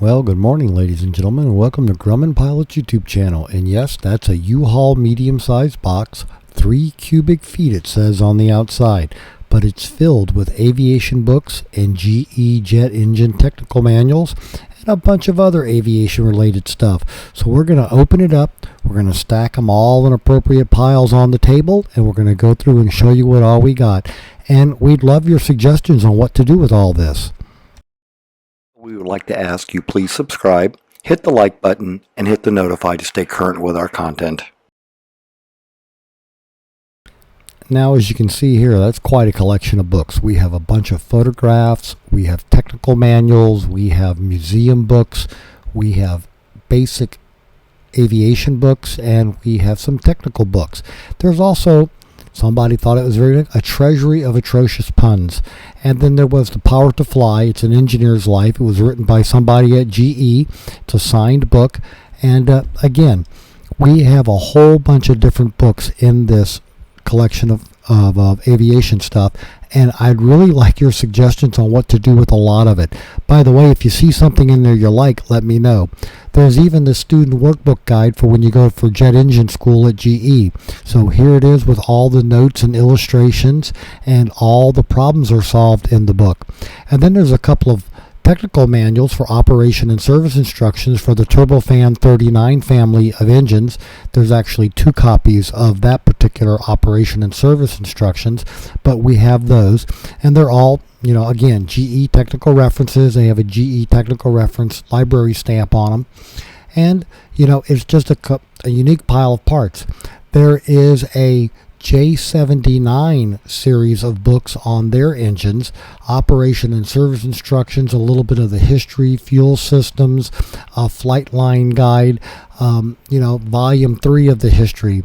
Well, good morning, ladies and gentlemen, and welcome to Grumman Pilot's YouTube channel. And yes, that's a U-Haul medium-sized box, 3 cubic feet it says on the outside, but it's filled with aviation books and GE jet engine technical manuals and a bunch of other aviation-related stuff. So we're going to open it up, we're going to stack them all in appropriate piles on the table, and we're going to go through and show you what all we got. And we'd love your suggestions on what to do with all this. We would like to ask you please subscribe, hit the like button, and hit the notify to stay current with our content. Now, as you can see here, that's quite a collection of books. We have a bunch of photographs, we have technical manuals, we have museum books, we have basic aviation books, and we have some technical books. There's also, somebody thought it was a treasury of atrocious puns. And then there was The Power to Fly. It's an engineer's life. It was written by somebody at GE. It's a signed book. And again, we have a whole bunch of different books in this collection of aviation stuff. And I'd really like your suggestions on what to do with a lot of it. By the way, if you see something in there you like, let me know. There's even the student workbook guide for when you go for jet engine school at GE. So here it is with all the notes and illustrations, and all the problems are solved in the book. And then there's a couple of technical manuals for operation and service instructions for the Turbofan 39 family of engines. There's actually 2 copies of that particular operation and service instructions, but we have those, and they're all, again, GE technical references. They have a GE technical reference library stamp on them, and it's just a unique pile of parts. There is a J79 series of books on their engines, operation and service instructions, a little bit of the history, fuel systems, a flight line guide, volume 3 of the history,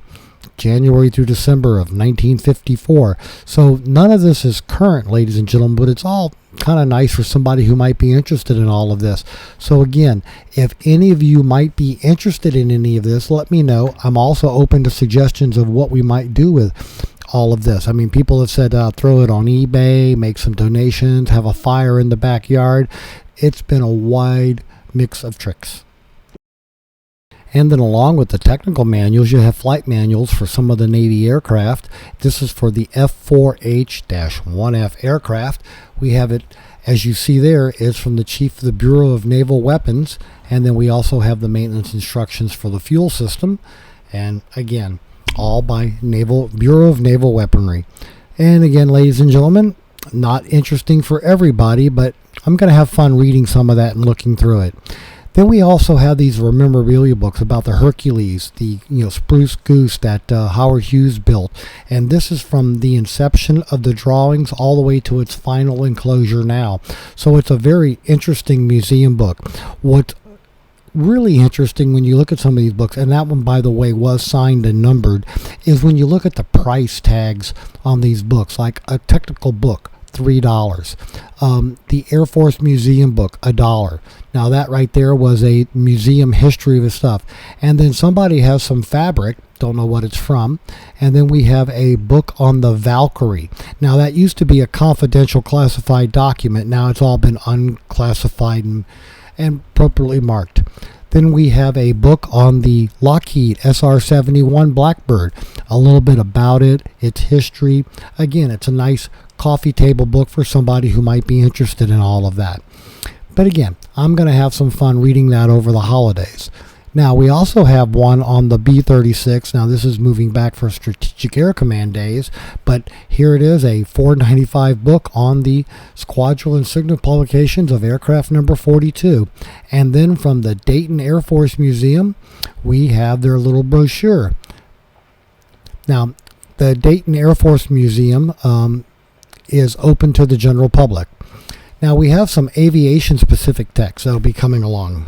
January through December of 1954. So none of this is current, ladies and gentlemen, but it's all kind of nice for somebody who might be interested in all of this. So again, if any of you might be interested in any of this, let me know. I'm also open to suggestions of what we might do with all of this. I mean, people have said throw it on eBay, make some donations, have a fire in the backyard. It's been a wide mix of tricks. And then along with the technical manuals, you have flight manuals for some of the Navy aircraft. This is for the F4H-1F aircraft. We have it, as you see there, is from the Chief of the Bureau of Naval Weapons. And then we also have the maintenance instructions for the fuel system. And again, all by Bureau of Naval Weaponry. And again, ladies and gentlemen, not interesting for everybody, but I'm going to have fun reading some of that and looking through it. Then we also have these memorabilia books about the Hercules, the spruce goose that Howard Hughes built, and this is from the inception of the drawings all the way to its final enclosure now. So it's a very interesting museum book. What's really interesting when you look at some of these books, and that one, by the way, was signed and numbered, is when you look at the price tags on these books, like a technical book, $3. The Air Force Museum book, $1. Now that right there was a museum history of his stuff. And then somebody has some fabric, don't know what it's from. And then we have a book on the Valkyrie. Now that used to be a confidential classified document. Now it's all been unclassified and appropriately marked. Then we have a book on the Lockheed SR-71 Blackbird. A little bit about it, its history. Again, it's a nice coffee table book for somebody who might be interested in all of that. But again, I'm going to have some fun reading that over the holidays. Now, we also have one on the B-36. Now, this is moving back for Strategic Air Command days, but here it is, a $4.95 book on the Squadron and Signal publications of aircraft number 42. And then from the Dayton Air Force Museum, we have their little brochure. Now, the Dayton Air Force Museum is open to the general public. Now we have some aviation specific text that'll be coming along.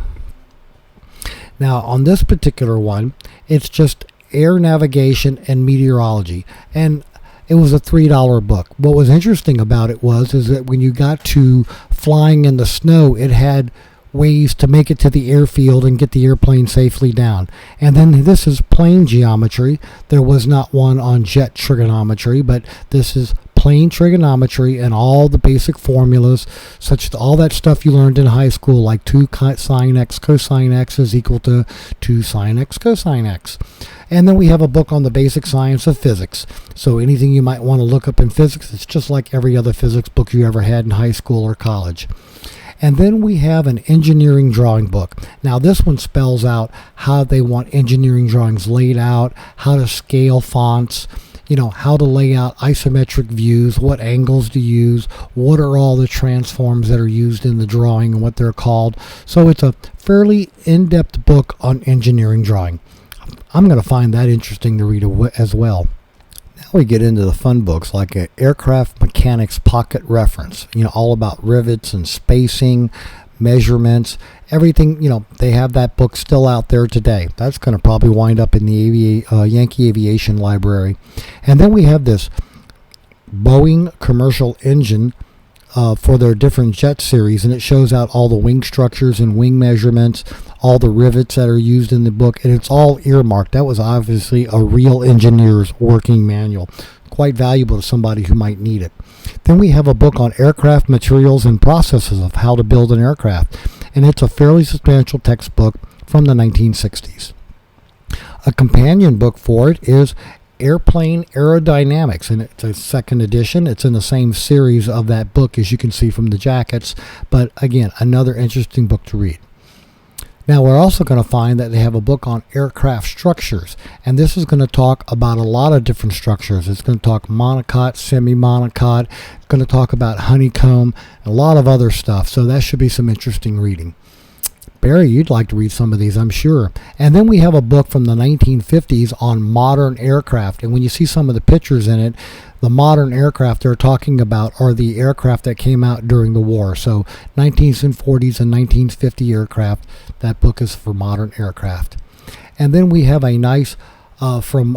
Now on this particular one, it's just air navigation and meteorology, and it was a $3 book. What was interesting about it is that when you got to flying in the snow, it had ways to make it to the airfield and get the airplane safely down. And then this is plane geometry. There was not one on jet trigonometry, but this is plane trigonometry and all the basic formulas, such as all that stuff you learned in high school, like 2 sine x cosine x is equal to 2 sine x cosine x. And then we have a book on the basic science of physics. So anything you might want to look up in physics, it's just like every other physics book you ever had in high school or college. And then we have an engineering drawing book. Now this one spells out how they want engineering drawings laid out, how to scale fonts, how to lay out isometric views, what angles to use, what are all the transforms that are used in the drawing and what they're called. So it's a fairly in-depth book on engineering drawing. I'm going to find that interesting to read as well. Now we get into the fun books like an aircraft mechanics pocket reference, all about rivets and spacing, measurements, everything. They have that book still out there today. That's going to probably wind up in the Yankee Aviation Library. And then we have this Boeing commercial engine for their different jet series, and it shows out all the wing structures and wing measurements, all the rivets that are used in the book, and it's all earmarked. That was obviously a real engineer's working manual. Quite valuable to somebody who might need it. Then we have a book on aircraft materials and processes of how to build an aircraft, and it's a fairly substantial textbook from the 1960s. A companion book for it is Airplane Aerodynamics, and it's a second edition. It's in the same series of that book, as you can see from the jackets, but again, another interesting book to read. Now we're also going to find that they have a book on aircraft structures, and this is going to talk about a lot of different structures. It's going to talk monocoque, semi-monocoque, it's going to talk about honeycomb, and a lot of other stuff, so that should be some interesting reading. Barry, you'd like to read some of these, I'm sure. And then we have a book from the 1950s on modern aircraft. And when you see some of the pictures in it, the modern aircraft they're talking about are the aircraft that came out during the war. So 1940s and 1950 aircraft, that book is for modern aircraft. And then we have a nice, from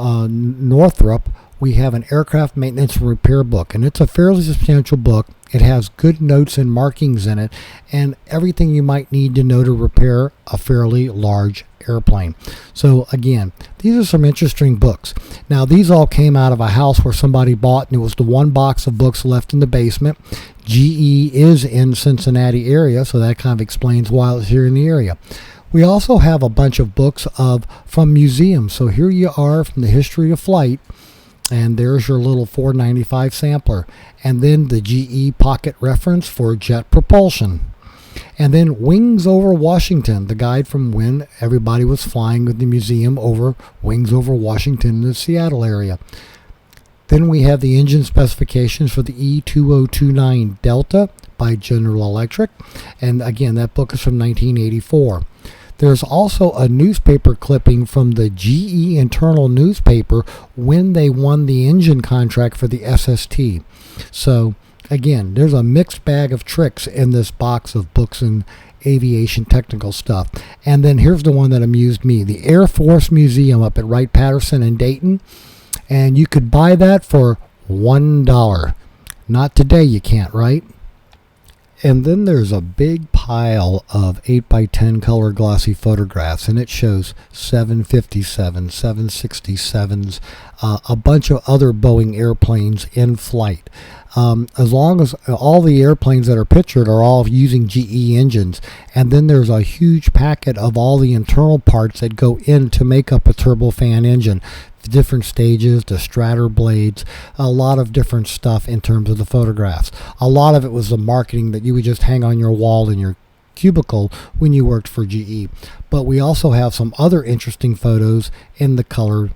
Northrop, we have an aircraft maintenance and repair book. And it's a fairly substantial book. It has good notes and markings in it, and everything you might need to know to repair a fairly large airplane. So again, these are some interesting books. Now these all came out of a house where somebody bought, and it was the one box of books left in the basement. GE is in Cincinnati area, so that kind of explains why it's here in the area. We also have a bunch of books from museums. So here you are from the history of flight. And there's your little $4.95 sampler. And then the GE pocket reference for jet propulsion. And then Wings Over Washington, the guide from when everybody was flying with the museum over Wings Over Washington in the Seattle area. Then we have the engine specifications for the E2029 Delta by General Electric. And again, that book is from 1984. There's also a newspaper clipping from the GE internal newspaper when they won the engine contract for the SST. So again, there's a mixed bag of tricks in this box of books and aviation technical stuff. And then here's the one that amused me, the Air Force Museum up at Wright-Patterson in Dayton. And you could buy that for $1. Not today, you can't, right? And then there's a big pile of 8x10 color glossy photographs, and it shows 757s, 767s, a bunch of other Boeing airplanes in flight. As long as all the airplanes that are pictured are all using GE engines, and then there's a huge packet of all the internal parts that go in to make up a turbofan engine. Different stages, the stratter blades, a lot of different stuff in terms of the photographs. A lot of it was the marketing that you would just hang on your wall in your cubicle when you worked for GE. But we also have some other interesting photos in the color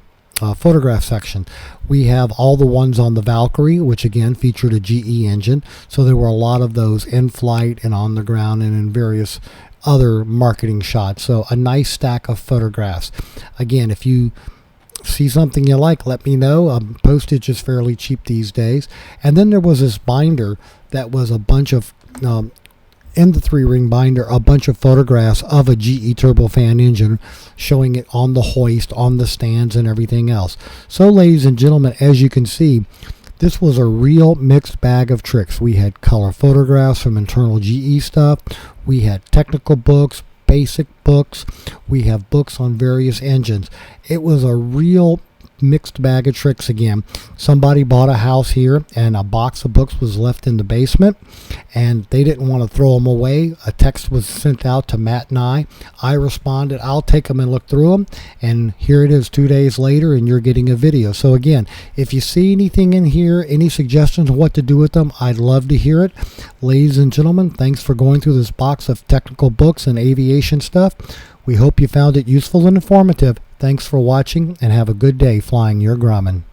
photograph section. We have all the ones on the Valkyrie, which again featured a GE engine. So there were a lot of those in flight and on the ground and in various other marketing shots. So a nice stack of photographs. Again, if you see something you like, let me know. Postage is fairly cheap these days. And then there was this binder that was a bunch of in the 3-ring binder, a bunch of photographs of a GE turbofan engine, showing it on the hoist, on the stands, and everything else. So ladies and gentlemen, as you can see, this was a real mixed bag of tricks. We had color photographs from internal GE stuff, we had technical books, basic books, we have books on various engines. It was a real mixed bag of tricks again. Somebody bought a house here and a box of books was left in the basement and they didn't want to throw them away. A text was sent out to Matt and I responded, I'll take them and look through them, and here it is 2 days later and you're getting a video. So again, if you see anything in here, any suggestions on what to do with them, I'd love to hear it. Ladies and gentlemen, thanks for going through this box of technical books and aviation stuff. We hope you found it useful and informative. Thanks for watching and have a good day flying your Grumman.